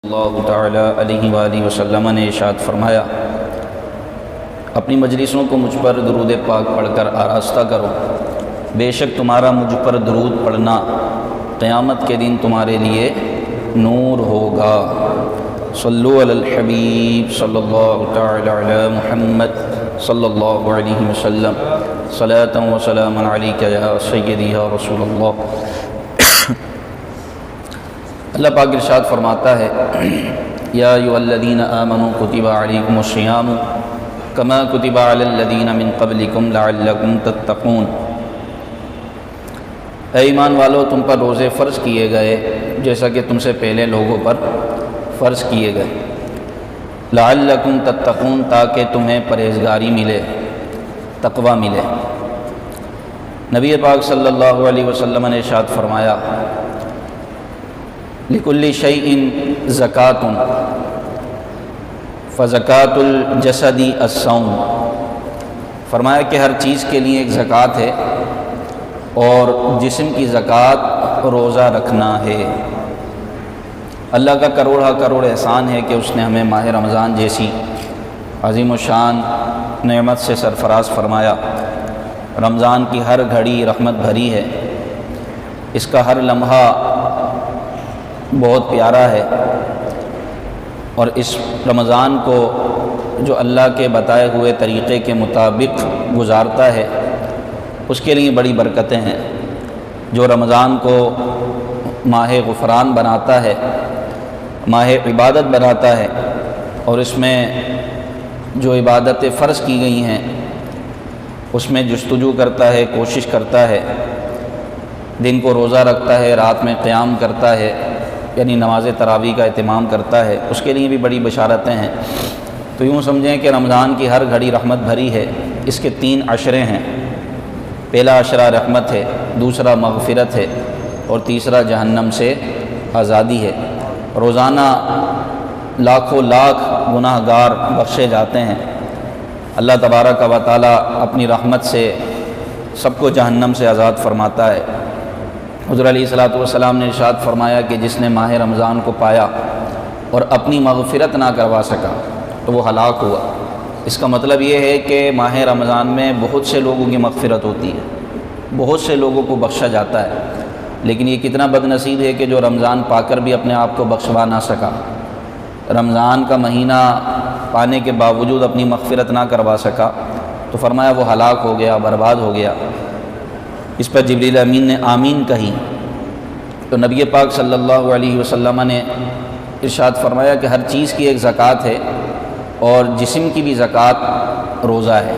اللہ تعالیٰ علیہ وآلہ وسلم نے ارشاد فرمایا، اپنی مجلسوں کو مجھ پر درود پاک پڑھ کر آراستہ کرو، بے شک تمہارا مجھ پر درود پڑھنا قیامت کے دن تمہارے لیے نور ہوگا۔ صلو علی الحبیب صلی اللہ تعالیٰ علی محمد صلی اللہ علیہ وسلم، صلاۃ و سلام علیک یا سیدی یا رسول اللہ۔ اللہ پاک ارشاد فرماتا ہے، یا ایھا الذین آمنوا کتب علیکم الصیام کما کتب علی الذین من قبلکم لعلکم تتقون۔ اے ایمان والو، تم پر روزے فرض کیے گئے جیسا کہ تم سے پہلے لوگوں پر فرض کیے گئے، لعلکم تتقون، تاکہ تمہیں پرہیزگاری ملے، تقوی ملے۔ نبی پاک صلی اللہ علیہ وسلم نے ارشاد فرمایا، لِكُلِّ شَيْءٍ زَكَاةٌ فَزَكَاةُ الْجَسَدِ الصَّوْمُ۔ فرمایا کہ ہر چیز کے لیے ایک زکوٰۃ ہے، اور جسم کی زکوٰۃ روزہ رکھنا ہے۔ اللہ کا کروڑ احسان ہے کہ اس نے ہمیں ماہ رمضان جیسی عظیم الشان نعمت سے سرفراز فرمایا۔ رمضان کی ہر گھڑی رحمت بھری ہے، اس کا ہر لمحہ بہت پیارا ہے، اور اس رمضان کو جو اللہ کے بتائے ہوئے طریقے کے مطابق گزارتا ہے اس کے لیے بڑی برکتیں ہیں۔ جو رمضان کو ماہ غفران بناتا ہے، ماہ عبادت بناتا ہے، اور اس میں جو عبادتیں فرض کی گئی ہیں اس میں جستجو کرتا ہے، کوشش کرتا ہے، دن کو روزہ رکھتا ہے، رات میں قیام کرتا ہے، یعنی نماز تراویح کا اہتمام کرتا ہے، اس کے لیے بھی بڑی بشارتیں ہیں۔ تو یوں سمجھیں کہ رمضان کی ہر گھڑی رحمت بھری ہے۔ اس کے 3 عشرے ہیں، پہلا عشرہ رحمت ہے، دوسرا مغفرت ہے، اور تیسرا جہنم سے آزادی ہے۔ روزانہ لاکھوں لاکھ گناہ گار بخشے جاتے ہیں۔ اللہ تبارک و تعالی اپنی رحمت سے سب کو جہنم سے آزاد فرماتا ہے۔ حضور علیہ الصلوۃ والسلام نے ارشاد فرمایا کہ جس نے ماہ رمضان کو پایا اور اپنی مغفرت نہ کروا سکا تو وہ ہلاک ہوا۔ اس کا مطلب یہ ہے کہ ماہ رمضان میں بہت سے لوگوں کی مغفرت ہوتی ہے، بہت سے لوگوں کو بخشا جاتا ہے، لیکن یہ کتنا بد نصیب ہے کہ جو رمضان پا کر بھی اپنے آپ کو بخشوا نہ سکا، رمضان کا مہینہ پانے کے باوجود اپنی مغفرت نہ کروا سکا، تو فرمایا وہ ہلاک ہو گیا، برباد ہو گیا۔ اس پر جبریل امین نے آمین کہی تو نبی پاک صلی اللہ علیہ وسلم نے ارشاد فرمایا کہ ہر چیز کی ایک زکوٰۃ ہے، اور جسم کی بھی زکوٰۃ روزہ ہے۔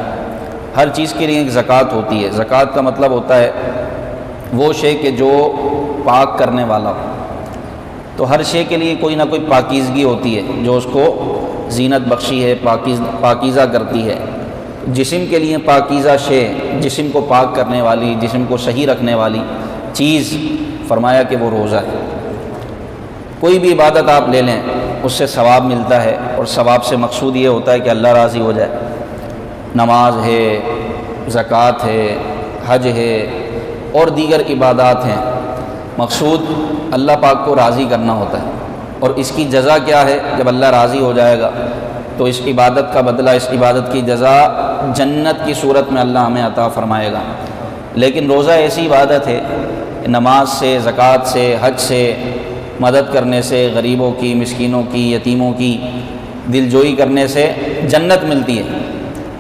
ہر چیز کے لیے ایک زکوٰۃ ہوتی ہے۔ زکوٰۃ کا مطلب ہوتا ہے وہ شے کہ جو پاک کرنے والا ہو۔ تو ہر شے کے لیے کوئی نہ کوئی پاکیزگی ہوتی ہے جو اس کو زینت بخشی ہے، پاکیزہ کرتی ہے۔ جسم کے لیے پاکیزہ شے، جسم کو پاک کرنے والی، جسم کو صحیح رکھنے والی چیز، فرمایا کہ وہ روزہ ہے۔ کوئی بھی عبادت آپ لے لیں اس سے ثواب ملتا ہے، اور ثواب سے مقصود یہ ہوتا ہے کہ اللہ راضی ہو جائے۔ نماز ہے، زکوٰۃ ہے، حج ہے، اور دیگر عبادات ہیں، مقصود اللہ پاک کو راضی کرنا ہوتا ہے، اور اس کی جزا کیا ہے؟ جب اللہ راضی ہو جائے گا تو اس عبادت کا بدلہ، اس عبادت کی جزا جنت کی صورت میں اللہ ہمیں عطا فرمائے گا۔ لیکن روزہ ایسی عبادت ہے، نماز سے، زکوٰۃ سے، حج سے، مدد کرنے سے، غریبوں کی، مسکینوں کی، یتیموں کی دل جوئی کرنے سے جنت ملتی ہے،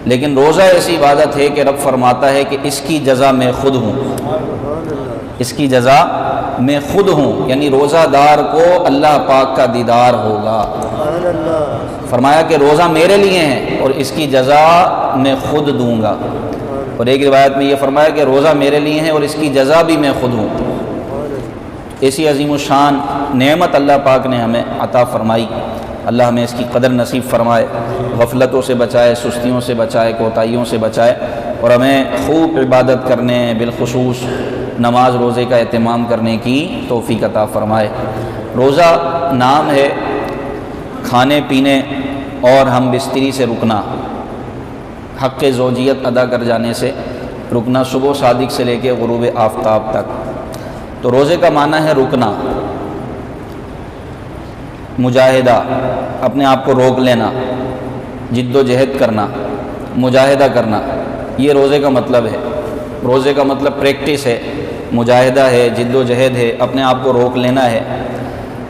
لیکن روزہ ایسی عبادت ہے کہ رب فرماتا ہے کہ اس کی جزا میں خود ہوں، اس کی جزا میں خود ہوں، یعنی روزہ دار کو اللہ پاک کا دیدار ہوگا۔ فرمایا کہ روزہ میرے لیے ہیں اور اس کی جزا میں خود دوں گا۔ اور ایک روایت میں یہ فرمایا کہ روزہ میرے لیے ہیں اور اس کی جزا بھی میں خود ہوں۔ ایسی عظیم الشان نعمت اللہ پاک نے ہمیں عطا فرمائی۔ اللہ ہمیں اس کی قدر نصیب فرمائے، غفلتوں سے بچائے، سستیوں سے بچائے، کوتاہیوں سے بچائے، اور ہمیں خوب عبادت کرنے، بالخصوص نماز روزے کا اہتمام کرنے کی توفیق عطا فرمائے۔ روزہ نام ہے کھانے پینے اور ہم بستری سے رکنا، حق زوجیت ادا کر جانے سے رکنا، صبح صادق سے لے کے غروب آفتاب تک۔ تو روزے کا معنی ہے رکنا۔ مجاہدہ، اپنے آپ کو روک لینا، جد و جہد کرنا، مجاہدہ کرنا، یہ روزے کا مطلب ہے۔ روزے کا مطلب پریکٹس ہے، مجاہدہ ہے، جد و جہد ہے، اپنے آپ کو روک لینا ہے،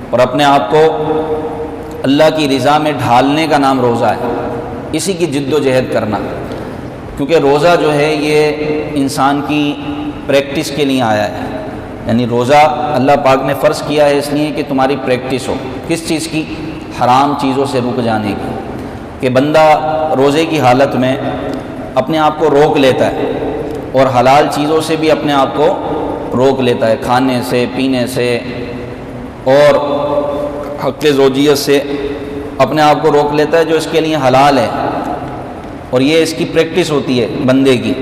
اور اپنے آپ کو اللہ کی رضا میں ڈھالنے کا نام روزہ ہے، اسی کی جد و جہد کرنا۔ کیونکہ روزہ جو ہے یہ انسان کی پریکٹس کے لیے آیا ہے، یعنی روزہ اللہ پاک نے فرض کیا ہے اس لیے کہ تمہاری پریکٹس ہو، کس چیز کی؟ حرام چیزوں سے رک جانے کی، کہ بندہ روزے کی حالت میں اپنے آپ کو روک لیتا ہے اور حلال چیزوں سے بھی اپنے آپ کو روک لیتا ہے، کھانے سے، پینے سے اور حق زوجیت سے اپنے آپ کو روک لیتا ہے جو اس کے لیے حلال ہے، اور یہ اس کی پریکٹس ہوتی ہے بندے کی۔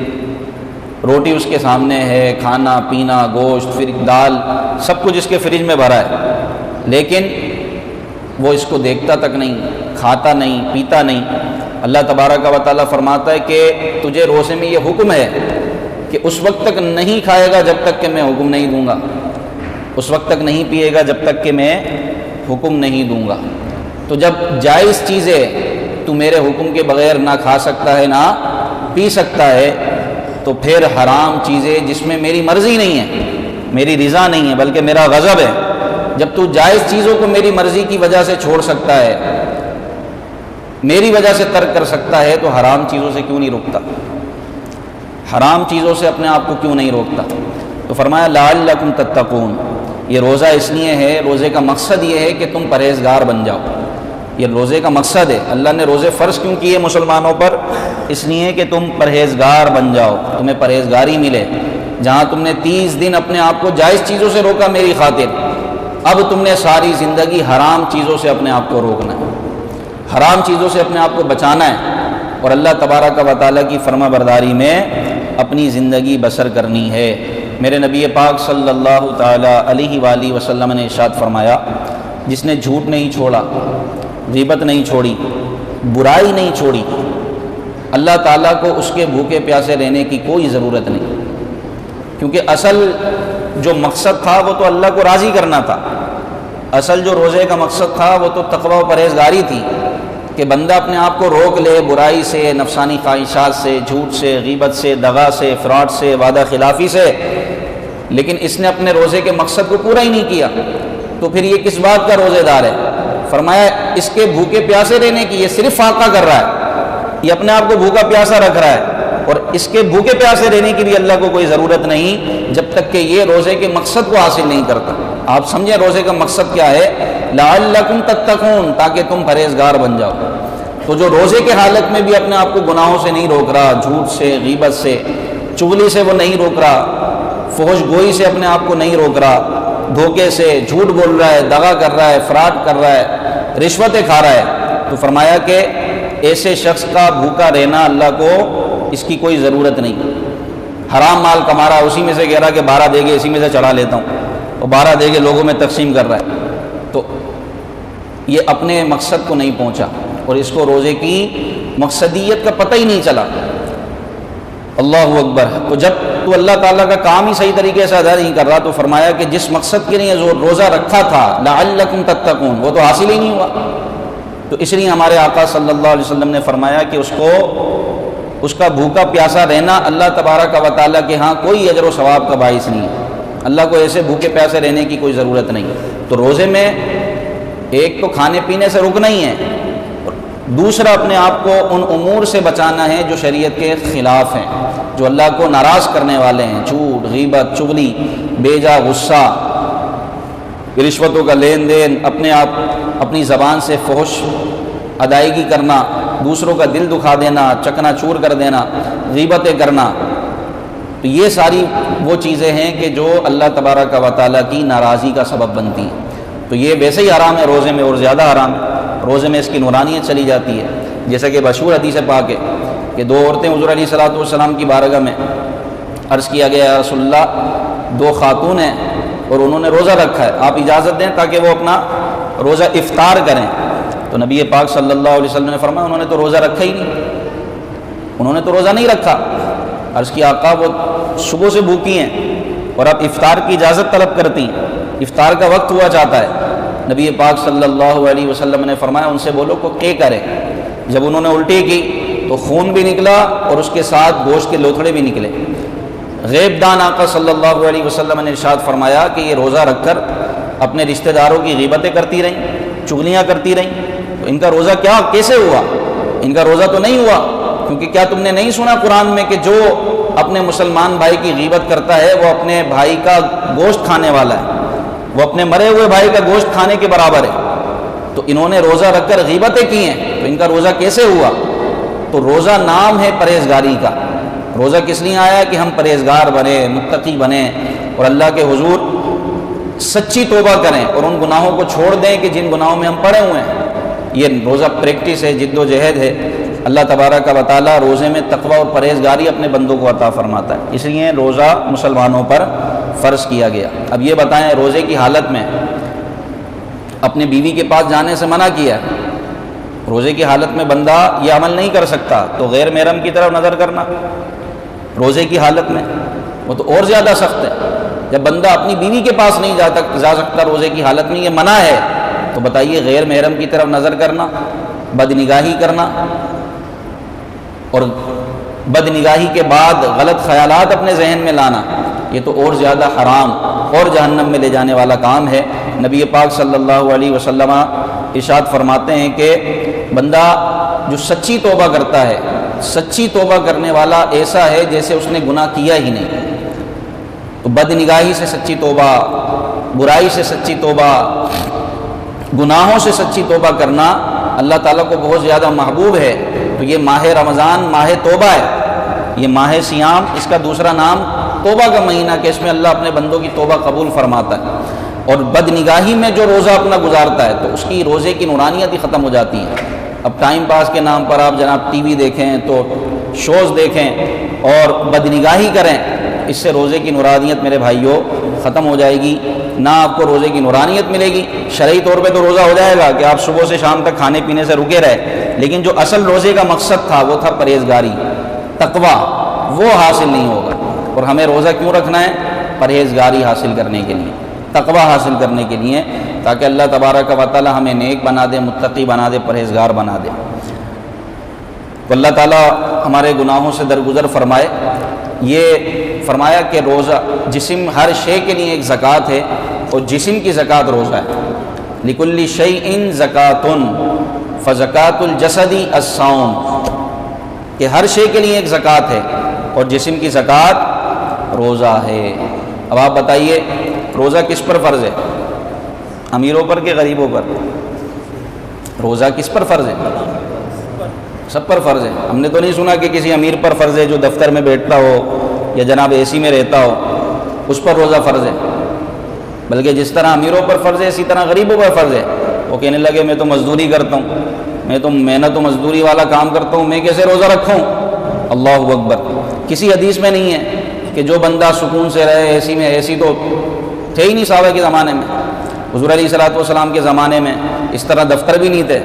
روٹی اس کے سامنے ہے، کھانا پینا، گوشت، پھر دال، سب کچھ اس کے فریج میں بھرا ہے، لیکن وہ اس کو دیکھتا تک نہیں، کھاتا نہیں، پیتا نہیں۔ اللہ تبارک و تعالیٰ فرماتا ہے کہ تجھے روزے میں یہ حکم ہے کہ اس وقت تک نہیں کھائے گا جب تک کہ میں حکم نہیں دوں گا، اس وقت تک نہیں پیے گا جب تک کہ میں حکم نہیں دوں گا۔ تو جب جائز چیزیں تو میرے حکم کے بغیر نہ کھا سکتا ہے نہ پی سکتا ہے، تو پھر حرام چیزیں جس میں میری مرضی نہیں ہے، میری رضا نہیں ہے بلکہ میرا غضب ہے، جب تو جائز چیزوں کو میری مرضی کی وجہ سے چھوڑ سکتا ہے، میری وجہ سے ترک کر سکتا ہے، تو حرام چیزوں سے کیوں نہیں روکتا؟ حرام چیزوں سے اپنے آپ کو کیوں نہیں روکتا؟ تو فرمایا لعلکم تتقون، یہ روزہ اس لیے ہے، روزے کا مقصد یہ ہے کہ تم پرہیزگار بن جاؤ، یہ روزے کا مقصد ہے۔ اللہ نے روزے فرض کیوں کیے مسلمانوں پر؟ اس لیے کہ تم پرہیزگار بن جاؤ، تمہیں پرہیزگاری ملے۔ جہاں تم نے 30 دن اپنے آپ کو جائز چیزوں سے روکا میری خاطر، اب تم نے ساری زندگی حرام چیزوں سے اپنے آپ کو روکنا ہے، حرام چیزوں سے اپنے آپ کو بچانا ہے، اور اللہ تبارک و تعالیٰ کی فرما برداری میں اپنی زندگی بسر کرنی ہے۔ میرے نبی پاک صلی اللہ تعالیٰ علیہ وآلہ وسلم نے ارشاد فرمایا، جس نے جھوٹ نہیں چھوڑا، غیبت نہیں چھوڑی، برائی نہیں چھوڑی، اللہ تعالیٰ کو اس کے بھوکے پیاسے رہنے کی کوئی ضرورت نہیں، کیونکہ اصل جو مقصد تھا وہ تو اللہ کو راضی کرنا تھا، اصل جو روزے کا مقصد تھا وہ تو تقوی و پرہیزگاری تھی، کہ بندہ اپنے آپ کو روک لے برائی سے، نفسانی خواہشات سے، جھوٹ سے، غیبت سے، دغا سے، فراڈ سے، وعدہ خلافی سے، لیکن اس نے اپنے روزے کے مقصد کو پورا ہی نہیں کیا، تو پھر یہ کس بات کا روزے دار ہے؟ فرمایا اس کے بھوکے پیاسے رہنے کی، یہ صرف فاقہ کر رہا ہے، یہ اپنے آپ کو بھوکا پیاسا رکھ رہا ہے، اور اس کے بھوکے پیاسے رہنے کی بھی اللہ کو کوئی ضرورت نہیں جب تک کہ یہ روزے کے مقصد کو حاصل نہیں کرتا۔ آپ سمجھیں روزے کا مقصد کیا ہے؟ لعلکم تتقون، تاکہ تم پرہیزگار بن جاؤ۔ تو جو روزے کے حالت میں بھی اپنے آپ کو گناہوں سے نہیں روک رہا، جھوٹ سے، غیبت سے، چغلی سے وہ نہیں روک رہا، فحش گوئی سے اپنے آپ کو نہیں روک رہا، دھوکے سے، جھوٹ بول رہا ہے، دغا کر رہا ہے، فراڈ کر رہا ہے، رشوتیں کھا رہا ہے، تو فرمایا کہ ایسے شخص کا بھوکا رہنا اللہ کو اس کی کوئی ضرورت نہیں۔ حرام مال کما رہا ہے، اسی میں سے کہہ رہا کہ 12 دے گے، اسی میں سے چڑھا لیتا ہوں، اور 12 دے گے لوگوں میں تقسیم کر رہا ہے، تو یہ اپنے مقصد کو نہیں پہنچا، اور اس کو روزے کی مقصدیت کا پتہ ہی نہیں چلا۔ اللہ اکبر۔ تو جب تو اللہ تعالیٰ کا کام ہی صحیح طریقے سے ادا نہیں کر رہا، تو فرمایا کہ جس مقصد کے لیے روزہ رکھا تھا لعلکم تتقون، وہ تو حاصل ہی نہیں ہوا۔ تو اس لیے ہمارے آقا صلی اللہ علیہ وسلم نے فرمایا کہ اس کا بھوکا پیاسا رہنا اللہ تبارک و تعالیٰ کے ہاں کوئی اجر و ثواب کا باعث نہیں ہے، اللہ کو ایسے بھوکے پیاسے رہنے کی کوئی ضرورت نہیں۔ تو روزے میں ایک تو کھانے پینے سے رکنا ہی ہے، دوسرا اپنے آپ کو ان امور سے بچانا ہے جو شریعت کے خلاف ہیں، جو اللہ کو ناراض کرنے والے ہیں، جھوٹ، غیبت، چغلی، بے جا غصہ، رشوتوں کا لین دین، اپنی زبان سے فحش ادائیگی کرنا، دوسروں کا دل دکھا دینا، چکنا چور کر دینا، غیبتیں کرنا، تو یہ ساری وہ چیزیں ہیں کہ جو اللہ تبارک و تعالیٰ کی ناراضی کا سبب بنتی ہیں۔ تو یہ ویسے ہی حرام ہے روزے میں، اور زیادہ حرام ہے۔ روزے میں اس کی نورانیت چلی جاتی ہے، جیسا کہ مشہور حدیث پاک ہے کہ 2 عورتیں حضور علیہ الصلوۃ والسلام کی بارگاہ میں عرض کیا گیا، یا رسول اللہ 2 خاتون ہیں اور انہوں نے روزہ رکھا ہے، آپ اجازت دیں تاکہ وہ اپنا روزہ افطار کریں۔ تو نبی پاک صلی اللہ علیہ وسلم نے فرمایا انہوں نے تو روزہ رکھا ہی نہیں، انہوں نے تو روزہ نہیں رکھا۔ عرض کی آقا وہ صبح سے بھوکی ہیں اور آپ افطار کی اجازت طلب کرتی ہیں، افطار کا وقت ہوا چاہتا ہے، نبی پاک صلی اللہ علیہ وسلم نے فرمایا ان سے بولو کو کے کرے۔ جب انہوں نے الٹی کی تو خون بھی نکلا اور اس کے ساتھ گوشت کے لوتھڑے بھی نکلے۔ غیب دان آقا صلی اللہ علیہ وسلم نے ارشاد فرمایا کہ یہ روزہ رکھ کر اپنے رشتہ داروں کی غیبتیں کرتی رہیں، چغلیاں کرتی رہیں، تو ان کا روزہ کیسے ہوا؟ ان کا روزہ تو نہیں ہوا، کیونکہ کیا تم نے نہیں سنا قرآن میں کہ جو اپنے مسلمان بھائی کی غیبت کرتا ہے وہ اپنے بھائی کا گوشت کھانے والا ہے، وہ اپنے مرے ہوئے بھائی کا گوشت کھانے کے برابر ہے۔ تو انہوں نے روزہ رکھ کر غیبتیں کی ہیں، تو ان کا روزہ کیسے ہوا؟ تو روزہ نام ہے پرہیزگاری کا۔ روزہ کس لیے آیا کہ ہم پرہیزگار بنے، متقی بنیں اور اللہ کے حضور سچی توبہ کریں اور ان گناہوں کو چھوڑ دیں کہ جن گناہوں میں ہم پڑے ہوئے ہیں۔ یہ روزہ پریکٹس ہے، جد و جہد ہے۔ اللہ تبارک و تعالیٰ روزے میں تقوی اور پرہیزگاری اپنے بندوں کو عطا فرماتا ہے، اس لیے روزہ مسلمانوں پر فرض کیا گیا۔ اب یہ بتائیں، روزے کی حالت میں اپنے بیوی کے پاس جانے سے منع کیا ہے، روزے کی حالت میں بندہ یہ عمل نہیں کر سکتا، تو غیر محرم کی طرف نظر کرنا روزے کی حالت میں وہ تو اور زیادہ سخت ہے۔ جب بندہ اپنی بیوی کے پاس نہیں جا سکتا روزے کی حالت میں، یہ منع ہے، تو بتائیے غیر محرم کی طرف نظر کرنا، بدنگاہی کرنا، اور بدنگاہی کے بعد غلط خیالات اپنے ذہن میں لانا، یہ تو اور زیادہ حرام اور جہنم میں لے جانے والا کام ہے۔ نبی پاک صلی اللہ علیہ وسلم ارشاد فرماتے ہیں کہ بندہ جو سچی توبہ کرتا ہے، سچی توبہ کرنے والا ایسا ہے جیسے اس نے گناہ کیا ہی نہیں۔ تو بدنگاہی سے سچی توبہ، برائی سے سچی توبہ، گناہوں سے سچی توبہ کرنا اللہ تعالیٰ کو بہت زیادہ محبوب ہے۔ تو یہ ماہ رمضان ماہ توبہ ہے، یہ ماہ سیام، اس کا دوسرا نام توبہ کا مہینہ کہ اس میں اللہ اپنے بندوں کی توبہ قبول فرماتا ہے۔ اور بدنگاہی میں جو روزہ اپنا گزارتا ہے تو اس کی روزے کی نورانیت ہی ختم ہو جاتی ہے۔ اب ٹائم پاس کے نام پر آپ جناب ٹی وی دیکھیں تو شوز دیکھیں اور بدنگاہی کریں، اس سے روزے کی نورانیت میرے بھائیوں ختم ہو جائے گی، نہ آپ کو روزے کی نورانیت ملے گی۔ شرعی طور پہ تو روزہ ہو جائے گا کہ آپ صبح سے شام تک کھانے پینے سے رکے رہے، لیکن جو اصل روزے کا مقصد تھا وہ تھا پرہیزگاری، تقویٰ، وہ حاصل نہیں ہوگا۔ اور ہمیں روزہ کیوں رکھنا ہے؟ پرہیزگاری حاصل کرنے کے لیے، تقویٰ حاصل کرنے کے لیے، تاکہ اللہ تبارک و تعالی ہمیں نیک بنا دے، متقی بنا دے، پرہیزگار بنا دے۔ تو اللہ تعالیٰ ہمارے گناہوں سے درگزر فرمائے۔ یہ فرمایا کہ روزہ جسم، ہر شے کے لیے ایک زکوٰۃ ہے، اور جسم کی زکوٰۃ روزہ ہے۔ لِكُلِّ شَيْءٍ زَكَاةٌ فَزَكَاةُ الْجَسَدِ الصَّوْمُ، کہ ہر شے کے لیے ایک زکوٰۃ ہے اور جسم کی زکوٰۃ روزہ ہے۔ اب آپ بتائیے روزہ کس پر فرض ہے؟ امیروں پر کہ غریبوں پر؟ روزہ کس پر فرض ہے؟ سب پر فرض ہے۔ ہم نے تو نہیں سنا کہ کسی امیر پر فرض ہے جو دفتر میں بیٹھتا ہو یا جناب اے سی میں رہتا ہو، اس پر روزہ فرض ہے، بلکہ جس طرح امیروں پر فرض ہے اسی طرح غریبوں پر فرض ہے۔ وہ کہنے لگے میں تو مزدوری کرتا ہوں، میں تو محنت و مزدوری والا کام کرتا ہوں، میں کیسے روزہ رکھوں؟ اللہ اکبر۔ کسی حدیث میں نہیں ہے کہ جو بندہ سکون سے رہے اے سی میں، اے سی تو تھے ہی نہیں صحابہ کے زمانے میں، حضور علیہ الصلوۃ کے زمانے میں اس طرح دفتر بھی نہیں تھے،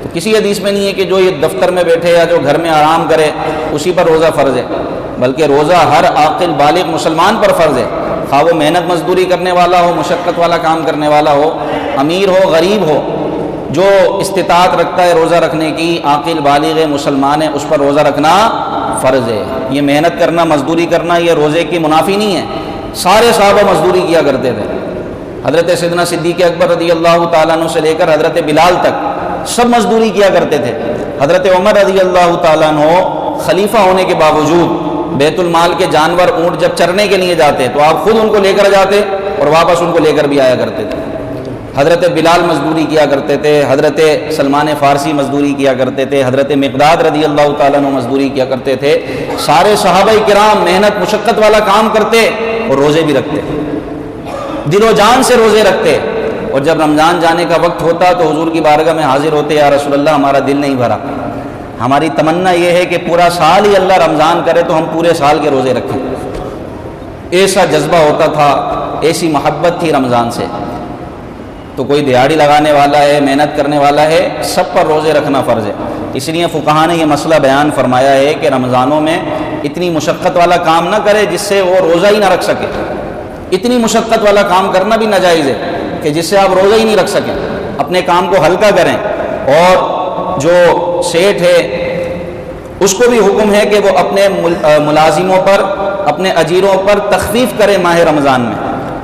تو کسی حدیث میں نہیں ہے کہ جو یہ دفتر میں بیٹھے یا جو گھر میں آرام کرے اسی پر روزہ فرض ہے، بلکہ روزہ ہر عاقل بالغ مسلمان پر فرض ہے، خواہ وہ محنت مزدوری کرنے والا ہو، مشقت والا کام کرنے والا ہو، امیر ہو، غریب ہو، جو استطاعت رکھتا ہے روزہ رکھنے کی، عاقل بالغ مسلمان ہے، اس پر روزہ رکھنا فرض ہے۔ یہ محنت کرنا، مزدوری کرنا یہ روزے کی منافی نہیں ہے۔ سارے صحابہ مزدوری کیا کرتے تھے، حضرت سیدنا صدیق اکبر رضی اللہ تعالیٰ عنہ سے لے کر حضرت بلال تک سب مزدوری کیا کرتے تھے۔ حضرت عمر رضی اللہ تعالیٰ عنہ خلیفہ ہونے کے باوجود بیت المال کے جانور، اونٹ جب چرنے کے لیے جاتے تو آپ خود ان کو لے کر جاتے اور واپس ان کو لے کر بھی آیا کرتے تھے۔ حضرت بلال مزدوری کیا کرتے تھے، حضرت سلمان فارسی مزدوری کیا کرتے تھے، حضرت مقداد رضی اللہ تعالیٰ عنہ مزدوری کیا کرتے تھے۔ سارے صحابہ کرام محنت مشقت والا کام کرتے اور روزے بھی رکھتے، دل و جان سے روزے رکھتے، اور جب رمضان جانے کا وقت ہوتا تو حضور کی بارگاہ میں حاضر ہوتے، یا رسول اللہ ہمارا دل نہیں بھرا، ہماری تمنا یہ ہے کہ پورا سال ہی اللہ رمضان کرے تو ہم پورے سال کے روزے رکھیں۔ ایسا جذبہ ہوتا تھا، ایسی محبت تھی رمضان سے۔ تو کوئی دیہاڑی لگانے والا ہے، محنت کرنے والا ہے، سب پر روزے رکھنا فرض ہے۔ اس لیے فقہا نے یہ مسئلہ بیان فرمایا ہے کہ رمضانوں میں اتنی مشقت والا کام نہ کرے جس سے وہ روزہ ہی نہ رکھ سکے، اتنی مشقت والا کام کرنا بھی ناجائز ہے کہ جس سے آپ روزہ ہی نہیں رکھ سکیں۔ اپنے کام کو ہلکا کریں، اور جو سیٹھ ہے اس کو بھی حکم ہے کہ وہ اپنے ملازموں پر، اپنے اجیروں پر تخفیف کرے ماہ رمضان میں،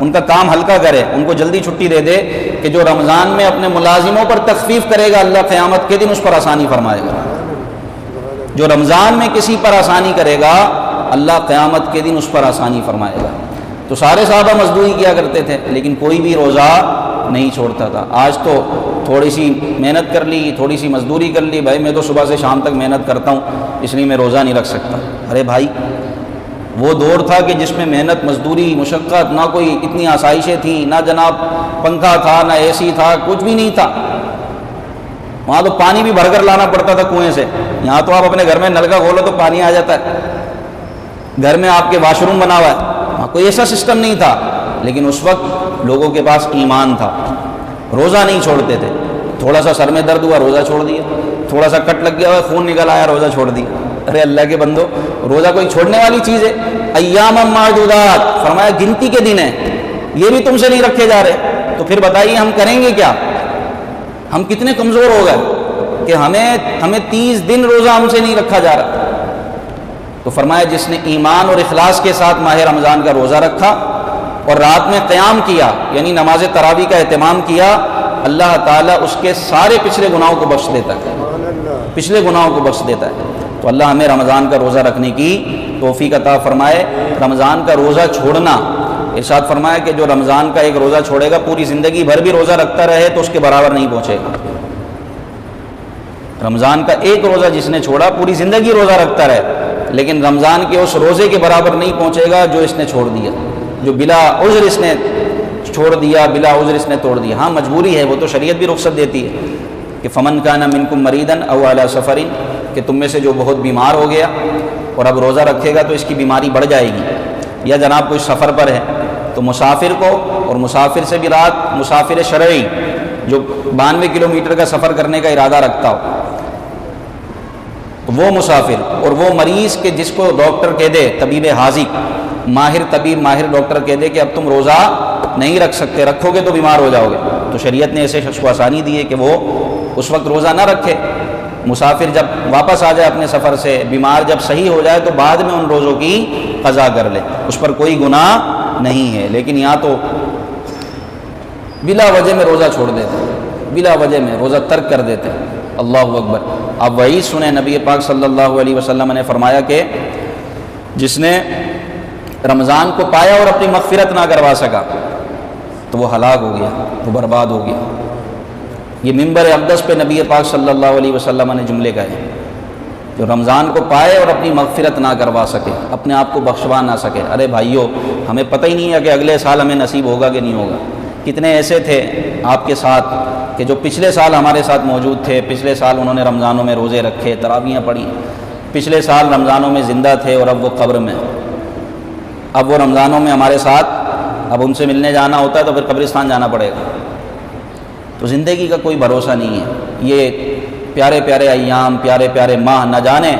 ان کا کام ہلکا کرے، ان کو جلدی چھٹی دے دے، کہ جو رمضان میں اپنے ملازموں پر تخفیف کرے گا اللہ قیامت کے دن اس پر آسانی فرمائے گا۔ جو رمضان میں کسی پر آسانی کرے گا اللہ قیامت کے دن اس پر آسانی فرمائے گا۔ تو سارے صحابہ مزدوری کیا کرتے تھے لیکن کوئی بھی روزہ نہیں چھوڑتا تھا۔ آج تو تھوڑی سی محنت کر لی، تھوڑی سی مزدوری کر لی، بھائی میں تو صبح سے شام تک محنت کرتا ہوں اس لیے میں روزہ نہیں رکھ سکتا۔ ارے بھائی، وہ دور تھا کہ جس میں محنت، مزدوری، مشقت، نہ کوئی اتنی آسائشیں تھیں، نہ جناب پنکھا تھا، نہ اے سی تھا، کچھ بھی نہیں تھا۔ وہاں تو پانی بھی بھر کر لانا پڑتا تھا کنویں سے، یہاں تو آپ اپنے گھر میں نل کا کھولو تو پانی آ جاتا ہے، گھر میں آپ کے واش روم بنا ہوا ہے، وہاں کوئی ایسا سسٹم نہیں تھا۔ لیکن اس وقت لوگوں کے پاس ایمان تھا، روزہ نہیں چھوڑتے تھے۔ تھوڑا سا سر میں درد ہوا روزہ چھوڑ دیا، تھوڑا سا کٹ لگ گیا ہوا خون نکل آیا روزہ چھوڑ دیا۔ ارے اللہ کے بندو، روزہ کوئی چھوڑنے والی چیز ہے؟ ایام معدودات، فرمایا گنتی کے دن ہیں، یہ بھی تم سے نہیں رکھے جا رہے، تو پھر بتائیے ہم کریں گے کیا؟ ہم کتنے کمزور ہو گئے کہ ہمیں 30 دن روزہ ہم سے نہیں رکھا جا رہا۔ تو فرمایا جس نے ایمان اور اخلاص کے ساتھ ماہ رمضان کا روزہ رکھا اور رات میں قیام کیا، یعنی نماز تراویح کا اہتمام کیا، اللہ تعالیٰ اس کے سارے پچھلے گناہوں کو بخش دیتا ہے، پچھلے گناہوں کو بخش دیتا ہے۔ تو اللہ ہمیں رمضان کا روزہ رکھنے کی توفیق عطا فرمائے۔ رمضان کا روزہ چھوڑنا، ارشاد فرمایا کہ جو رمضان کا ایک روزہ چھوڑے گا پوری زندگی بھر بھی روزہ رکھتا رہے تو اس کے برابر نہیں پہنچے گا۔ رمضان کا ایک روزہ جس نے چھوڑا پوری زندگی روزہ رکھتا رہے لیکن رمضان کے اس روزے کے برابر نہیں پہنچے گا جو اس نے چھوڑ دیا، جو بلا عذر اس نے چھوڑ دیا، بلا عذر اس نے توڑ دیا۔ ہاں مجبوری ہے، وہ تو شریعت بھی رخصت دیتی ہے کہ فمن کان منکم مریضا او علی سفر، کہ تم میں سے جو بہت بیمار ہو گیا اور اب روزہ رکھے گا تو اس کی بیماری بڑھ جائے گی، یا جناب کوئی سفر پر ہے تو مسافر کو، اور مسافر سے بھی رات مسافر شرعی جو 92 کلومیٹر کا سفر کرنے کا ارادہ رکھتا ہو تو وہ مسافر، اور وہ مریض کہ جس کو ڈاکٹر کہہ دے، طبیب حاذق، ماہر طبیب، ماہر ڈاکٹر کہہ دے کہ اب تم روزہ نہیں رکھ سکتے، رکھو گے تو بیمار ہو جاؤ گے، تو شریعت نے ایسے شخص کو آسانی دی ہے کہ وہ اس وقت روزہ نہ رکھے۔ مسافر جب واپس آ جائے اپنے سفر سے، بیمار جب صحیح ہو جائے تو بعد میں ان روزوں کی قضا کر لے، اس پر کوئی گناہ نہیں ہے۔ لیکن یہاں تو بلا وجہ میں روزہ چھوڑ دیتے، بلا وجہ میں روزہ ترک کر دیتے۔ اللہ اکبر۔ آپ وہی سنیں، نبی پاک صلی اللہ علیہ وسلم نے فرمایا کہ جس نے رمضان کو پایا اور اپنی مغفرت نہ کروا سکا تو وہ ہلاک ہو گیا، وہ برباد ہو گیا۔ یہ منبر اقدس پہ نبی پاک صلی اللہ علیہ وسلم نے جملے کہے، جو رمضان کو پائے اور اپنی مغفرت نہ کروا سکے، اپنے آپ کو بخشوا نہ سکے۔ ارے بھائیو، ہمیں پتہ ہی نہیں ہے کہ اگلے سال ہمیں نصیب ہوگا کہ نہیں ہوگا۔ کتنے ایسے تھے آپ کے ساتھ کہ جو پچھلے سال ہمارے ساتھ موجود تھے، پچھلے سال انہوں نے رمضانوں میں روزے رکھے، تراویحیں پڑھی، پچھلے سال رمضانوں میں زندہ تھے اور اب وہ قبر میں، اب وہ رمضانوں میں ہمارے ساتھ، اب ان سے ملنے جانا ہوتا ہے تو پھر قبرستان جانا پڑے گا۔ تو زندگی کا کوئی بھروسہ نہیں ہے۔ یہ پیارے پیارے ایام، پیارے پیارے ماہ، نہ جانے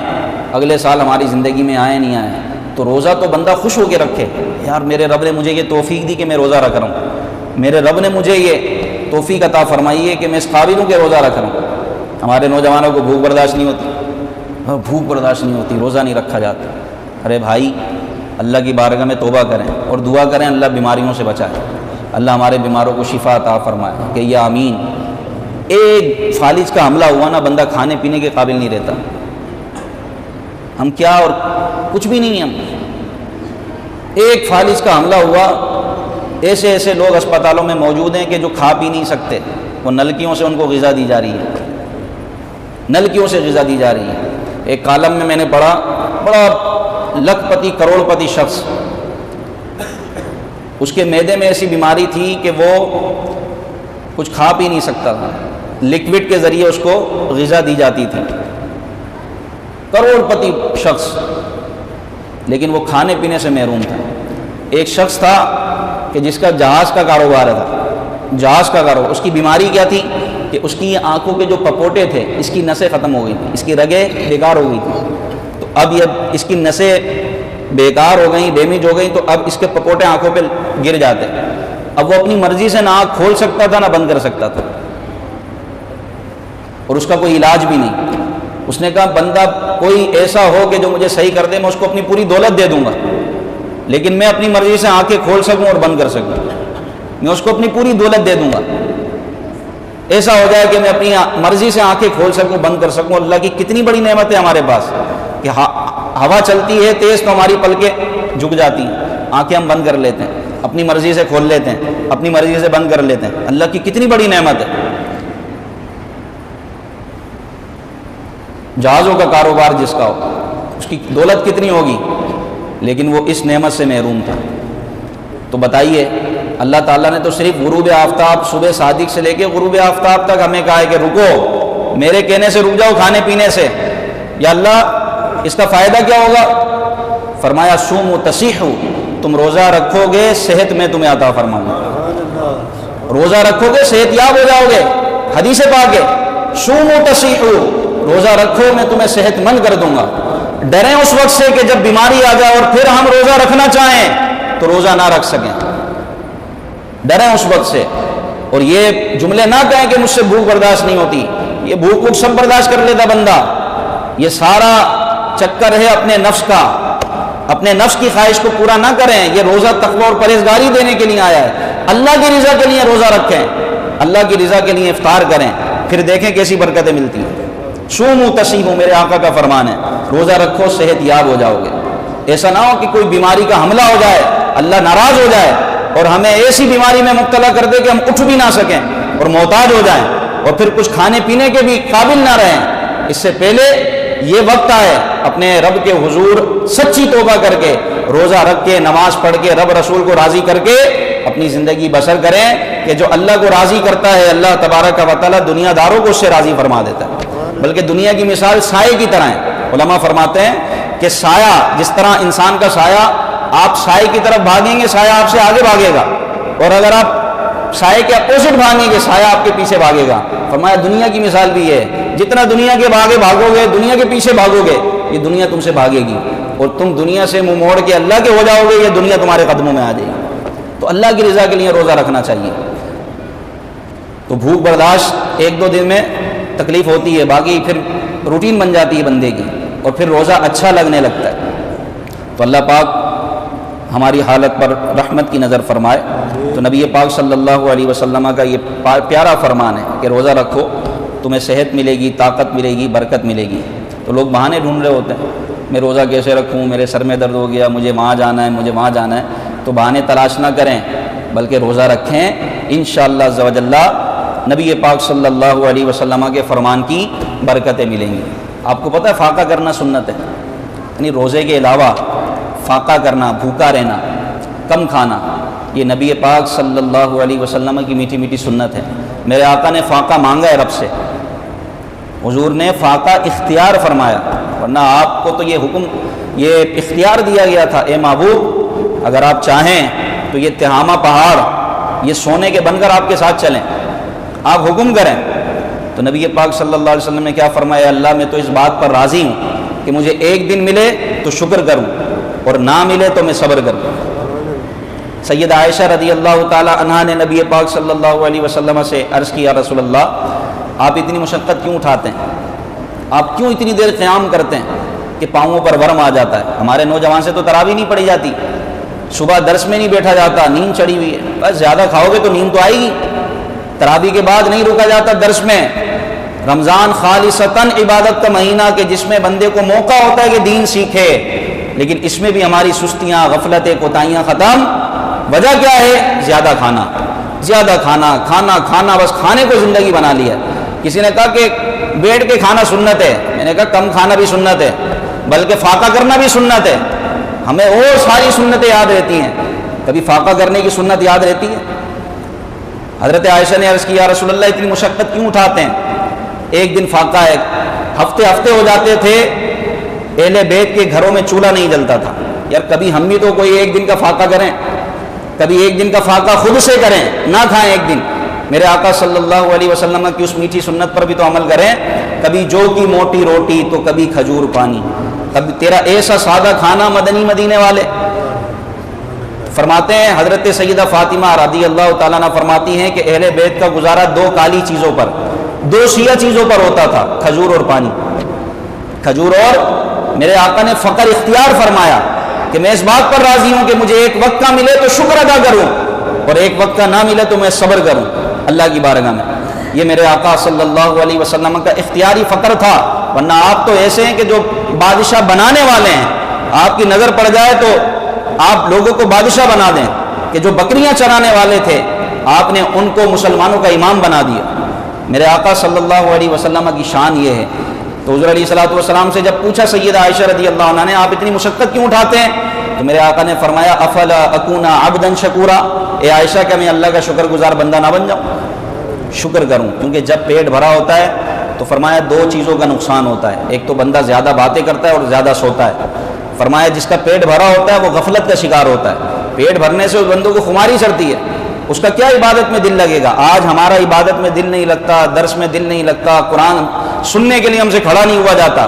اگلے سال ہماری زندگی میں آئے نہیں آئے۔ تو روزہ تو بندہ خوش ہو کے رکھے، یار میرے رب نے مجھے یہ توفیق دی کہ میں روزہ رکھ رہا ہوں، میرے رب نے مجھے یہ توفیق عطا فرمائی ہے کہ میں اس قابل ہوں کہ روزہ رکھ رہا ہوں۔ ہمارے نوجوانوں کو بھوک برداشت نہیں ہوتی، بھوک برداشت نہیں ہوتی، روزہ نہیں رکھا جاتا۔ ارے بھائی، اللہ کی بارگاہ میں توبہ کریں اور دعا کریں اللہ بیماریوں سے بچائے، اللہ ہمارے بیماروں کو شفا عطا فرمائے کہ یا آمین۔ ایک فالج کا حملہ ہوا نا، بندہ کھانے پینے کے قابل نہیں رہتا۔ ہم کیا اور کچھ بھی نہیں، ہم ایک فالج کا حملہ ہوا، ایسے ایسے لوگ اسپتالوں میں موجود ہیں کہ جو کھا پی نہیں سکتے، وہ نلکیوں سے ان کو غذا دی جا رہی ہے، نلکیوں سے غذا دی جا رہی ہے۔ ایک کالم میں نے پڑھا، بڑا لکھ پتی کروڑ پتی شخص، اس کے معدے میں ایسی بیماری تھی کہ وہ کچھ کھا پی نہیں سکتا تھا، لکوڈ کے ذریعے اس کو غذا دی جاتی تھی، کروڑ پتی شخص، لیکن وہ کھانے پینے سے محروم تھا۔ ایک شخص تھا کہ جس کا جہاز کا کاروبار تھا، جہاز کا کاروبار، اس کی بیماری کیا تھی کہ اس کی آنکھوں کے جو پپوٹے تھے، اس کی نسیں ختم ہو گئی تھیں، اس کی رگیں بیکار ہو گئی تھیں، تو اب یہ اس کی نسیں بیکار ہو گئیں، ڈیمیج ہو گئیں، تو اب اس کے پپوٹے آنکھوں پہ گر جاتے، اب وہ اپنی مرضی سے نہ آنکھ کھول سکتا تھا نہ بند کر سکتا تھا۔ اور اس کا کوئی علاج بھی نہیں۔ اس نے کہا بندہ کوئی ایسا ہو کہ جو مجھے صحیح کر دے، میں اس کو اپنی پوری دولت دے دوں گا، لیکن میں اپنی مرضی سے آنکھیں کھول سکوں اور بند کر سکوں، میں اس کو اپنی پوری دولت دے دوں گا۔ ایسا ہو جائے کہ میں اپنی مرضی سے آنکھیں کھول سکوں، بند کر سکوں۔ اللہ کی کتنی بڑی نعمت ہے ہمارے پاس کہ ہوا چلتی ہے تیز تو ہماری پلکیں جھک جاتی ہیں، آنکھیں ہم بند کر لیتے ہیں، اپنی مرضی سے کھول لیتے ہیں، اپنی مرضی سے بند کر لیتے ہیں۔ اللہ کی کتنی بڑی نعمت ہے۔ جہازوں کا کاروبار جس کا ہو، اس کی دولت کتنی ہوگی، لیکن وہ اس نعمت سے محروم تھا۔ تو بتائیے، اللہ تعالیٰ نے تو صرف غروب آفتاب، صبح صادق سے لے کے غروب آفتاب تک ہمیں کہا ہے کہ رکو، میرے کہنے سے رک جاؤ کھانے پینے سے۔ یا اللہ اس کا فائدہ کیا ہوگا؟ فرمایا صوموا تصیحوا، تم روزہ رکھو گے صحت میں تمہیں عطا فرماؤں گا، روزہ رکھو گے صحت یاب ہو جاؤ گے۔ حدیث پاک ہے صوموا تصیحوا، روزہ رکھو میں تمہیں صحت مند کر دوں گا۔ ڈریں اس وقت سے کہ جب بیماری آ جائے اور پھر ہم روزہ رکھنا چاہیں تو روزہ نہ رکھ سکیں، ڈریں اس وقت سے۔ اور یہ جملے نہ کہیں کہ مجھ سے بھوک برداشت نہیں ہوتی، یہ بھوک سب برداشت کر لیتا بندہ۔ یہ سارا چکر ہے اپنے نفس کا، اپنے نفس کی خواہش کو پورا نہ کریں۔ یہ روزہ تقوی اور پرہیزگاری دینے کے لیے آیا ہے، اللہ کی رضا کے لیے روزہ رکھیں، اللہ کی رضا کے لیے افطار کریں، پھر دیکھیں کیسی برکتیں ملتی ہیں۔ صوموا تصیحوا، میرے آقا کا فرمان ہے، روزہ رکھو صحت یاب ہو جاؤ گے۔ ایسا نہ ہو کہ کوئی بیماری کا حملہ ہو جائے، اللہ ناراض ہو جائے اور ہمیں ایسی بیماری میں مبتلا کر دے کہ ہم اٹھ بھی نہ سکیں اور محتاج ہو جائیں اور پھر کچھ کھانے پینے کے بھی قابل نہ رہیں۔ اس سے پہلے یہ وقت آئے اپنے رب کے حضور سچی توبہ کر کے، روزہ رکھ کے، نماز پڑھ کے، رب رسول کو راضی کر کے اپنی زندگی بسر کریں کہ جو اللہ کو راضی کرتا ہے اللہ تبارک و تعالیٰ دنیا داروں کو اس سے راضی فرما دیتا ہے۔ بلکہ دنیا کی مثال سائے کی طرح ہے۔ علماء فرماتے ہیں کہ سایہ، جس طرح انسان کا سایہ، آپ سائے کی طرف بھاگیں گے سایہ آپ سے آگے بھاگے گا، اور اگر آپ سائے کے اپوزٹ بھاگیں گے سایہ آپ کے پیچھے بھاگے گا۔ فرمایا دنیا کی مثال بھی ہے، جتنا دنیا کے آگے بھاگو گے، دنیا کے پیچھے بھاگو گے، یہ دنیا تم سے بھاگے گی، اور تم دنیا سے منہ موڑ کے اللہ کے ہو جاؤ گے، یہ دنیا تمہارے قدموں میں آ جائے گی۔ تو اللہ کی رضا کے لیے روزہ رکھنا چاہیے۔ تو بھوک برداشت ایک دو دن میں تکلیف ہوتی ہے، باقی پھر روٹین بن جاتی ہے بندے کی، اور پھر روزہ اچھا لگنے لگتا ہے۔ تو اللہ پاک ہماری حالت پر رحمت کی نظر فرمائے۔ تو نبی پاک صلی اللہ علیہ وسلم کا یہ پیارا فرمان ہے کہ روزہ رکھو، تمہیں صحت ملے گی، طاقت ملے گی، برکت ملے گی۔ تو لوگ بہانے ڈھونڈ رہے ہوتے ہیں، میں روزہ کیسے رکھوں، میرے سر میں درد ہو گیا، مجھے وہاں جانا ہے، مجھے وہاں جانا ہے۔ تو بہانے تلاش نہ کریں، بلکہ روزہ رکھیں، انشاءاللہ عز و جل نبی پاک صلی اللہ علیہ وسلم کے فرمان کی برکتیں ملیں گی۔ آپ کو پتہ ہے فاقہ کرنا سنت ہے، یعنی روزے کے علاوہ فاقہ کرنا، بھوکا رہنا، کم کھانا، یہ نبی پاک صلی اللہ علیہ وسلم کی میٹھی میٹھی سنت ہے۔ میرے آقا نے فاقہ مانگا ہے رب سے، حضور نے فاقہ اختیار فرمایا، ورنہ آپ کو تو یہ حکم، یہ اختیار دیا گیا تھا، اے محبوب اگر آپ چاہیں تو یہ تہامہ پہاڑ یہ سونے کے بن کر آپ کے ساتھ چلیں، آپ حکم کریں۔ تو نبی پاک صلی اللہ علیہ وسلم نے کیا فرمایا؟ اللہ میں تو اس بات پر راضی ہوں کہ مجھے ایک دن ملے تو شکر کروں اور نہ ملے تو میں صبر کروں۔ سیدہ عائشہ رضی اللہ تعالی عنہا نے نبی پاک صلی اللہ علیہ وسلم سے عرض کیا، رسول اللہ آپ اتنی مشقت کیوں اٹھاتے ہیں، آپ کیوں اتنی دیر قیام کرتے ہیں کہ پاؤں پر ورم آ جاتا ہے؟ ہمارے نوجوان سے تو تراویح نہیں پڑھی جاتی، صبح درس میں نہیں بیٹھا جاتا، نیند چڑھی ہوئی ہے، بس زیادہ کھاؤ گے تو نیند تو آئے گی۔ تراویح کے بعد نہیں رکا جاتا درس میں۔ رمضان خالصتاً عبادت کا مہینہ کہ جس میں بندے کو موقع ہوتا ہے کہ دین سیکھے، لیکن اس میں بھی ہماری سستیاں، غفلتیں، کوتاہیاں ختم۔ وجہ کیا ہے؟ زیادہ کھانا، زیادہ کھانا، کھانا کھانا، بس کھانے کو زندگی بنا لیا۔ کسی نے کہا کہ بیٹھ کے کھانا سنت ہے، میں نے کہا کم کھانا بھی سنت ہے، بلکہ فاقہ کرنا بھی سنت ہے۔ ہمیں اور ساری سنتیں یاد رہتی ہیں، کبھی فاقہ کرنے کی سنت یاد رہتی ہے؟ حضرت عائشہ نے عرض کیا، رسول اللہ اتنی مشقت کیوں اٹھاتے ہیں؟ ایک دن فاقہ ہے، ہفتے ہفتے ہو جاتے تھے، اہل بیت کے گھروں میں چولہا نہیں جلتا تھا۔ یار کبھی ہم بھی تو کوئی ایک دن کا فاقہ کریں، کبھی ایک دن کا فاقہ خود سے کریں، نہ کھائیں ایک دن۔ میرے آقا صلی اللہ علیہ وسلم کی اس میٹھی سنت پر بھی تو عمل کریں، کبھی جو کی موٹی روٹی تو کبھی کھجور پانی، کبھی تیرا ایسا سادہ کھانا مدنی مدینے والے۔ فرماتے ہیں حضرت سیدہ فاطمہ رضی اللہ تعالیٰ عنہ فرماتی ہیں کہ اہل بیت کا گزارا دو کالی چیزوں پر، دو شیعہ چیزوں پر ہوتا تھا، کھجور اور پانی، کھجور اور میرے آقا نے فقر اختیار فرمایا کہ میں اس بات پر راضی ہوں کہ مجھے ایک وقت کا ملے تو شکر ادا کروں اور ایک وقت کا نہ ملے تو میں صبر کروں اللہ کی بارگاہ میں۔ یہ میرے آقا صلی اللہ علیہ وسلم کا اختیاری فقر تھا، ورنہ آپ تو ایسے ہیں کہ جو بادشاہ بنانے والے ہیں، آپ کی نظر پڑ جائے تو آپ لوگوں کو بادشاہ بنا دیں، کہ جو بکریاں چرانے والے تھے آپ نے ان کو مسلمانوں کا امام بنا دیا۔ میرے آقا صلی اللہ علیہ وسلم کی شان یہ ہے۔ تو حضور علیہ الصلوۃ والسلام سے جب پوچھا سیدہ عائشہ رضی اللہ عنہا نے، آپ اتنی مشقت کیوں اٹھاتے ہیں؟ تو میرے آقا نے فرمایا افلا اکون عبدا شکورا، اے عائشہ کیا میں اللہ کا شکر گزار بندہ نہ بن جاؤں؟ شکر کروں، کیونکہ جب پیٹ بھرا ہوتا ہے تو فرمایا دو چیزوں کا نقصان ہوتا ہے، ایک تو بندہ زیادہ باتیں کرتا ہے اور زیادہ سوتا ہے۔ فرمایا جس کا پیٹ بھرا ہوتا ہے وہ غفلت کا شکار ہوتا ہے، پیٹ بھرنے سے اس بندوں کو خماری چڑھتی ہے، اس کا کیا عبادت میں دل لگے گا؟ آج ہمارا عبادت میں دل نہیں لگتا، درس میں دل نہیں لگتا، قرآن سننے کے لیے ہم سے کھڑا نہیں ہوا جاتا۔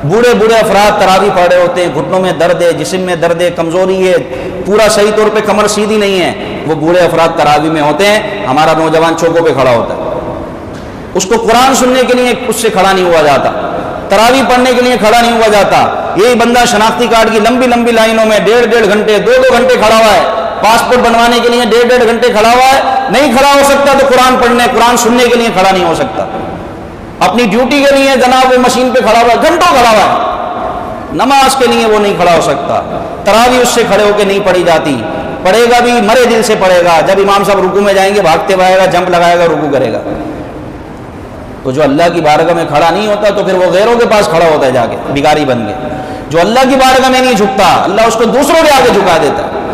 بوڑھے بوڑھے افراد تراویح پڑھ رہے ہوتے ہیں، گھٹنوں میں درد ہے، جسم میں درد ہے، کمزوری ہے، پورا صحیح طور پہ کمر سیدھی نہیں ہے، وہ بوڑھے افراد تراویح میں ہوتے ہیں، ہمارا نوجوان چوکوں پہ کھڑا ہوتا ہے، اس کو قرآن سننے کے لیے اس سے کھڑا نہیں ہوا جاتا، تراویح پڑھنے کے لیے کھڑا نہیں ہوا جاتا۔ یہی بندہ شناختی کارڈ کی لمبی لمبی لائنوں میں 1.5 گھنٹے 2 گھنٹے کھڑا ہوا ہے، پاسپورٹ بنوانے کے لیے 1.5 گھنٹے کھڑا ہوا ہے، نہیں کھڑا ہو سکتا تو قرآن پڑھنے قرآن سننے کے لیے کھڑا نہیں ہو سکتا۔ اپنی ڈیوٹی کے لیے جناب وہ مشین پہ کھڑا ہوا ہے، گھنٹوں کھڑا ہوا ہے، نماز کے لیے وہ نہیں کھڑا ہو سکتا، تراویح اس سے کھڑے ہو کے نہیں پڑھی جاتی، پڑھے گا بھی مرے دل سے پڑھے گا، جب امام صاحب رکوع میں جائیں گے بھاگتے ہوئے آئے گا، جمپ لگائے گا، رکوع کرے گا۔ تو جو اللہ کی بارگاہ میں کھڑا نہیں ہوتا تو پھر وہ غیروں کے پاس کھڑا ہوتا ہے جا کے، بھکاری بن کے۔ جو اللہ کی بارگاہ میں نہیں جھکتا اللہ اس کو دوسروں کے آگے جھکا دیتا ہے۔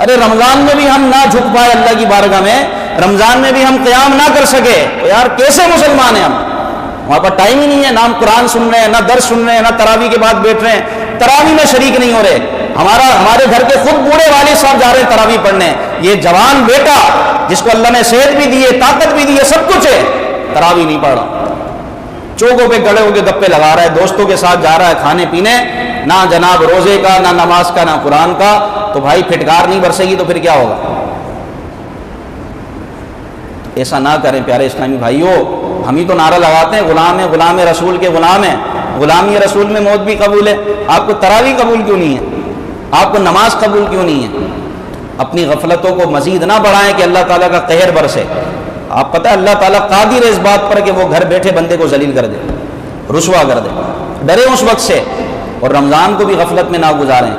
ارے رمضان میں بھی ہم نہ جھک پائے اللہ کی بارگاہ میں، رمضان میں بھی ہم قیام نہ کر سکے تو یار کیسے مسلمان ہیں ہم؟ وہاں پر ٹائم ہی نہیں ہے، نہ ہم قرآن سن رہے ہیں، نہ درس سن رہے ہیں، نہ تراویح کے بعد بیٹھ رہے ہیں، تراویح میں شریک نہیں ہو رہے۔ ہمارے گھر کے خود بوڑھے والد صاحب جا رہے ہیں تراویح پڑھنے، یہ جوان بیٹا جس کو اللہ نے صحت بھی دی ہے، طاقت بھی دی ہے، سب کچھ ہے، تراویح نہیں پڑھ رہا، چوکوں پہ گڑے ہو کے گپے لگا رہا ہے، دوستوں کے ساتھ جا رہا ہے کھانے پینے، نہ جناب روزے کا، نہ نماز کا، نہ قرآن کا۔ تو بھائی پھٹکار نہیں برسے گی تو پھر کیا ہوگا؟ ایسا نہ کریں پیارے اسلامی بھائیوں، ہم ہی تو نعرہ لگاتے ہیں غلام ہے، غلام رسول کے غلام ہیں، غلامی رسول میں موت بھی قبول ہے۔ آپ کو تراویح قبول کیوں نہیں ہے؟ آپ کو نماز قبول کیوں نہیں ہے؟ اپنی غفلتوں کو مزید نہ بڑھائیں کہ اللہ تعالیٰ کا قہر برسے۔ آپ پتہ ہے اللہ تعالیٰ قادر ہے اس بات پر کہ وہ گھر بیٹھے بندے کو ذلیل کر دے، رسوا کر دے، ڈرے اس وقت سے۔ اور رمضان کو بھی غفلت میں نہ گزاریں،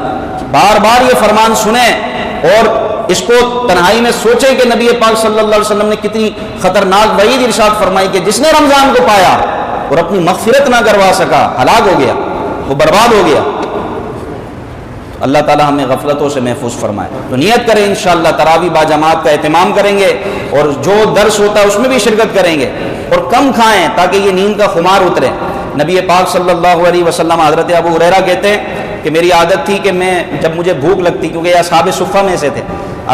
بار بار یہ فرمان سنیں اور اس کو تنہائی میں سوچیں کہ نبی پاک صلی اللہ علیہ وسلم نے کتنی خطرناک وعید ارشاد فرمائی کہ جس نے رمضان کو پایا اور اپنی مغفرت نہ کروا سکا ہلاک ہو گیا، وہ برباد ہو گیا۔ اللہ تعالیٰ ہمیں غفلتوں سے محفوظ فرمائے۔ تو نیت کریں انشاءاللہ تراویح با جماعت کا اہتمام کریں گے اور جو درس ہوتا ہے اس میں بھی شرکت کریں گے، اور کم کھائیں تاکہ یہ نیند کا خمار اترے۔ نبی پاک صلی اللہ علیہ وسلم، حضرت ابو ہریرہ کہتے ہیں کہ میری عادت تھی کہ میں جب مجھے بھوک لگتی، کیونکہ یہ اصحاب صفہ میں سے تھے،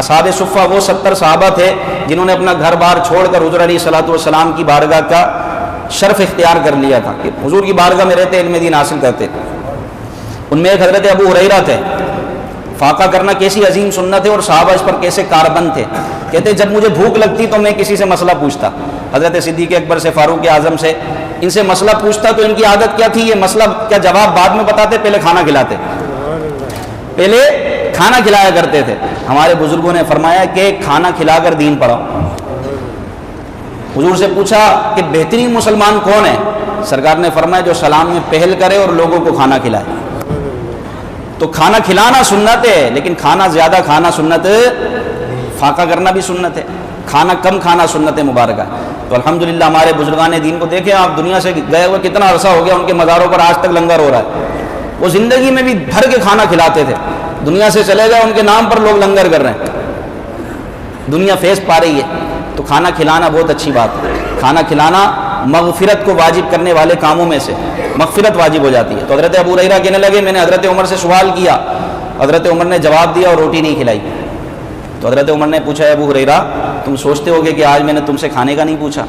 اصحاب صفہ وہ 70 صحابہ تھے جنہوں نے اپنا گھر بار چھوڑ کر حضور علیہ الصلوۃ والسلام کی بارگاہ کا شرف اختیار کر لیا تھا کہ حضور کی بارگاہ میں رہتے علم دین حاصل کرتے۔ ان میں ایک حضرت ابو ہریرہ تھے۔ فاقہ کرنا کیسی عظیم سنت ہے اور صحابہ اس پر کیسے کاربند تھے۔ کہتے جب مجھے بھوک لگتی تو میں کسی سے مسئلہ پوچھتا، حضرت صدیق اکبر سے، فاروق اعظم سے، ان سے مسئلہ پوچھتا تو ان کی عادت کیا تھی؟ یہ مسئلہ کیا جواب بعد میں بتاتے، پہلے کھانا کھلاتے، پہلے کھانا کھلایا کرتے تھے۔ ہمارے بزرگوں نے فرمایا کہ کھانا کھلا کر دین پڑھاؤ۔ حضور سے پوچھا کہ بہترین مسلمان کون ہے؟ سرکار نے فرمایا جو سلام میں پہل کرے اور لوگوں کو کھانا کھلائے۔ تو کھانا کھلانا سنت ہے، لیکن کھانا زیادہ کھانا سنت، فاقہ کرنا بھی سنت ہے، کھانا کم کھانا سنت مبارکہ۔ تو الحمدللہ ہمارے بزرگان دین کو دیکھیں آپ، دنیا سے گئے ہوئے کتنا عرصہ ہو گیا، ان کے مزاروں پر آج تک لنگر ہو رہا ہے۔ وہ زندگی میں بھی بھر کے کھانا کھلاتے تھے، دنیا سے چلے گئے، ان کے نام پر لوگ لنگر کر رہے ہیں، دنیا فیض پا رہی ہے۔ تو کھانا کھلانا بہت اچھی بات ہے، کھانا کھلانا مغفرت کو واجب کرنے والے کاموں میں سے مغفرت واجب ہو جاتی ہے۔ تو حضرت ابو ہریرہ کہنے لگے میں نے حضرت عمر سے سوال کیا، حضرت عمر نے جواب دیا اور روٹی نہیں کھلائی۔ تو حضرت عمر نے پوچھا ابو ہریرہ تم سوچتے ہو کہ آج میں نے تم سے کھانے کا نہیں پوچھا؟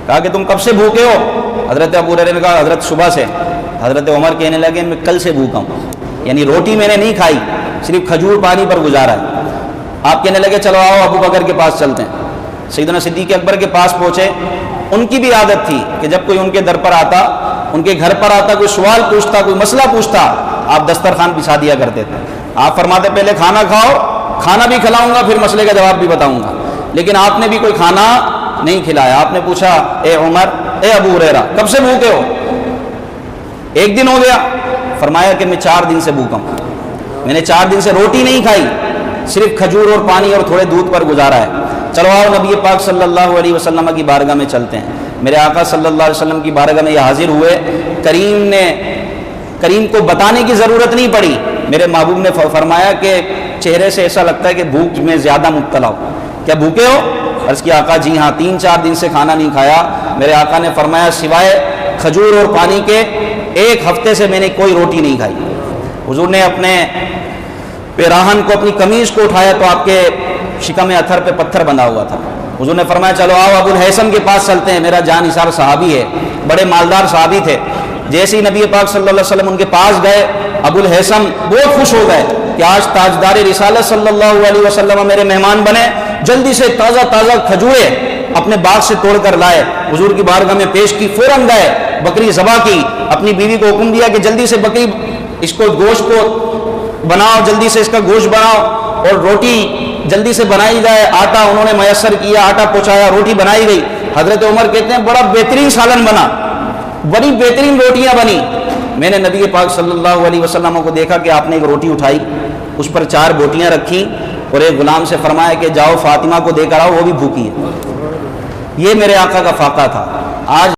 کہا کہ تم کب سے بھوکے ہو؟ حضرت ابو ہریرہ نے کہا حضرت صبح سے۔ حضرت عمر کہنے لگے میں کل سے بھوکا ہوں، یعنی روٹی میں نے نہیں کھائی، صرف کھجور پانی پر گزارا ہے۔ آپ کہنے لگے چلو آؤ ابو بکر کے پاس چلتے ہیں۔ سیدنا صدیق اکبر کے پاس پہنچے، ان کی بھی عادت تھی کہ جب کوئی ان کے در پر آتا، ان کے گھر پر آتا، کوئی سوال پوچھتا، کوئی مسئلہ پوچھتا، آپ دسترخوان بچھا دیا کرتے تھے۔ آپ فرماتے پہلے کھانا کھاؤ، کھانا بھی کھلاؤں گا، پھر مسئلے کا جواب بھی بتاؤں گا۔ لیکن آپ نے بھی کوئی کھانا نہیں کھلایا۔ آپ نے پوچھا اے عمر، اے ابو ہریرہ، کب سے بھوکے ہو؟ ایک دن ہو گیا۔ فرمایا کہ میں 4 دن سے بھوکا ہوں، میں نے 4 دن سے روٹی نہیں کھائی، صرف کھجور اور پانی اور تھوڑے دودھ پر گزارا ہے۔ چلو آؤ نبی پاک صلی اللہ علیہ وسلم کی بارگاہ میں چلتے ہیں۔ میرے آقا صلی اللہ علیہ وسلم کی بارگاہ میں یہ حاضر ہوئے۔ کریم کو بتانے کی ضرورت نہیں پڑی۔ میرے محبوب نے فرمایا کہ چہرے سے ایسا لگتا ہے کہ بھوک میں زیادہ مبتلا ہو، کیا بھوکے ہو؟ عرض کی آقا جی ہاں، 3-4 دن سے کھانا نہیں کھایا۔ میرے آقا نے فرمایا سوائے کھجور اور پانی کے 1 ہفتے سے میں نے کوئی روٹی نہیں کھائی۔ حضور نے اپنے پیراہن کو، اپنی قمیض کو اٹھایا تو آپ کے شکم اتھر پہ پتھر بندھا ہوا تھا۔ حضور نے فرمایا چلو آؤ ابو الہیثم کے پاس چلتے ہیں، میرا جان نثار صحابی ہے، بڑے مالدار صحابی تھے۔ جیسے ہی نبی پاک صلی اللہ علیہ وسلم ان کے پاس گئے، ابو الہیثم بہت خوش ہو گئے کہ آج تاجدار رسالت صلی اللہ علیہ وسلم میرے مہمان بنے۔ جلدی سے تازہ تازہ کھجورے اپنے باغ سے توڑ کر لائے، حضور کی بارگاہ میں پیش کی، فوراً گئے بکری ذبح کی، اپنی بیوی کو حکم دیا کہ جلدی سے بکری اس کو گوشت کو بناؤ، جلدی سے اس کا گوشت بناؤ اور روٹی جلدی سے بنائی جائے۔ آٹا انہوں نے میسر کیا، آٹا پہنچایا، روٹی بنائی گئی۔ حضرت عمر کہتے ہیں بڑا بہترین سالن بنا، بڑی بہترین روٹیاں بنی۔ میں نے نبی پاک صلی اللہ علیہ وسلم کو دیکھا کہ آپ نے ایک روٹی اٹھائی، اس پر 4 بوٹیاں رکھیں اور ایک غلام سے فرمایا کہ جاؤ فاطمہ کو دے کر آؤ، وہ بھی بھوکی ہے۔ یہ میرے آقا کا فاقہ تھا۔ آج